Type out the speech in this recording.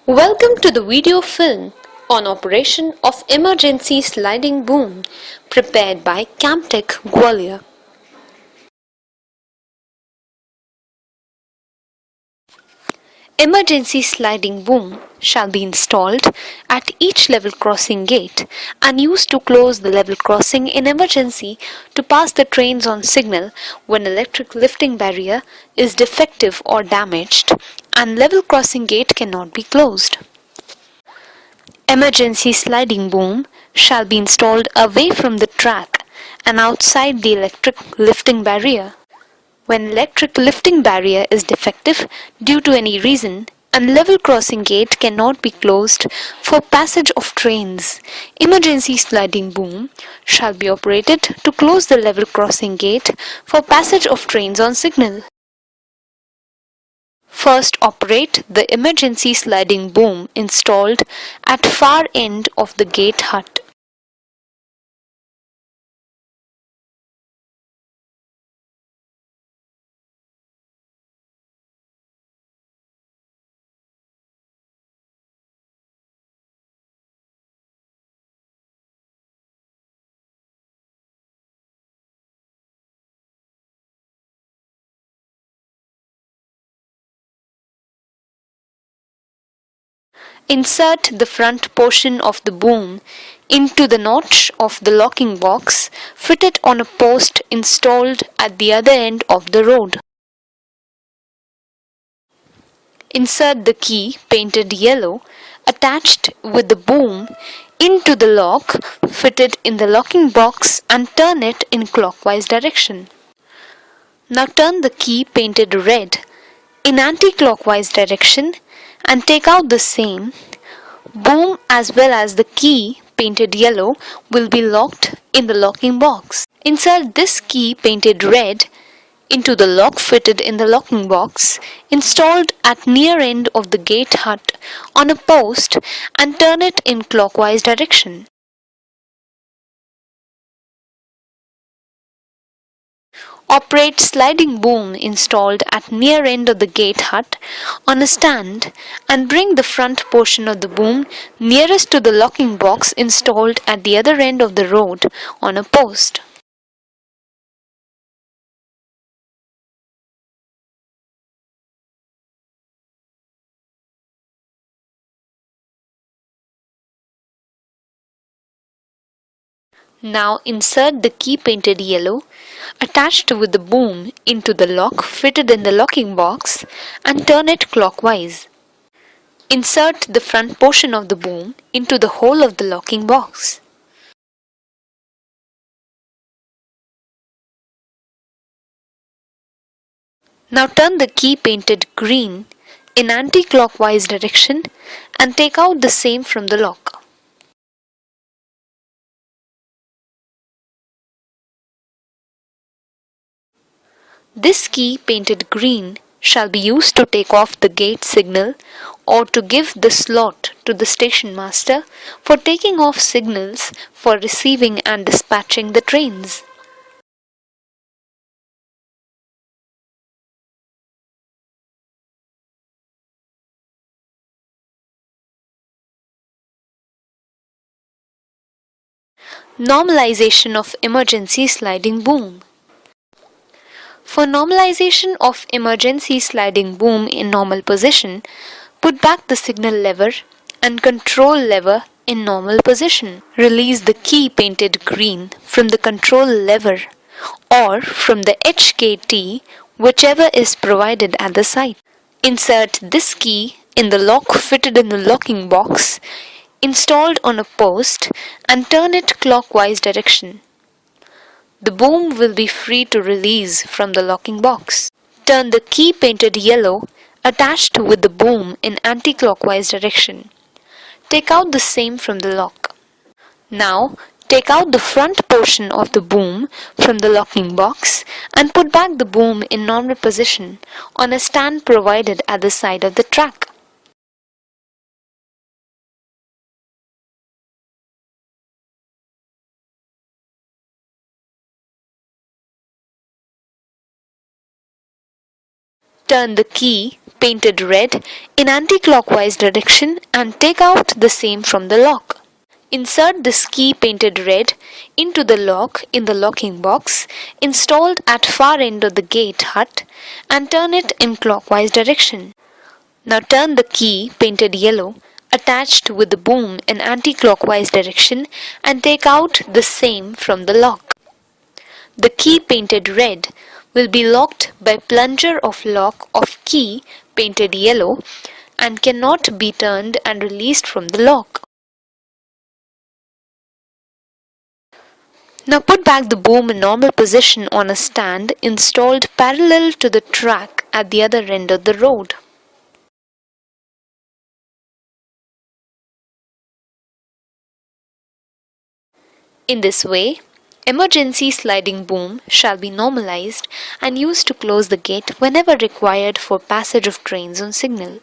Welcome to the video film on operation of emergency sliding boom prepared by IRCAMTECH Gwalior. Emergency sliding boom shall be installed at each level crossing gate and used to close the level crossing in emergency to pass the trains on signal when electric lifting barrier is defective or damaged and level crossing gate cannot be closed. Emergency sliding boom shall be installed away from the track and outside the electric lifting barrier. When electric lifting barrier is defective due to any reason and level crossing gate cannot be closed for passage of trains, emergency sliding boom shall be operated to close the level crossing gate for passage of trains on signal. First, operate the emergency sliding boom installed at far end of the gate hut. Insert the front portion of the boom into the notch of the locking box fitted on a post installed at the other end of the road. Insert the key painted yellow attached with the boom into the lock fitted in the locking box and turn it in clockwise direction. Now turn the key painted red in anti-clockwise direction and take out the same. Boom as well as the key painted yellow will be locked in the locking box. Insert this key painted red into the lock fitted in the locking box installed at near end of the gate hut on a post and turn it in clockwise direction. Operate sliding boom installed at near end of the gate hut on a stand and bring the front portion of the boom nearest to the locking box installed at the other end of the road on a post. Now insert the key painted yellow attached with the boom into the lock fitted in the locking box and turn it clockwise. Insert the front portion of the boom into the hole of the locking box. Now turn the key painted green in anti-clockwise direction and take out the same from the lock. This key painted green shall be used to take off the gate signal or to give the slot to the station master for taking off signals for receiving and dispatching the trains. Normalization of emergency sliding boom. For normalization of emergency sliding boom in normal position, put back the signal lever and control lever in normal position. Release the key painted green from the control lever or from the HKT, whichever is provided at the site. Insert this key in the lock fitted in the locking box installed on a post and turn it clockwise direction. The boom will be free to release from the locking box. Turn the key painted yellow attached with the boom in anti-clockwise direction. Take out the same from the lock. Now take out the front portion of the boom from the locking box and put back the boom in normal position on a stand provided at the side of the track. Turn the key painted red in anti-clockwise direction and take out the same from the lock. Insert this key painted red into the lock in the locking box installed at far end of the gate hut and turn it in clockwise direction. Now turn the key painted yellow attached with the boom in anti-clockwise direction and take out the same from the lock. The key painted red will be locked by plunger of lock of key painted yellow and cannot be turned and released from the lock. Now put back the boom in normal position on a stand installed parallel to the track at the other end of the road. In this way, emergency sliding boom shall be normalized and used to close the gate whenever required for passage of trains on signal.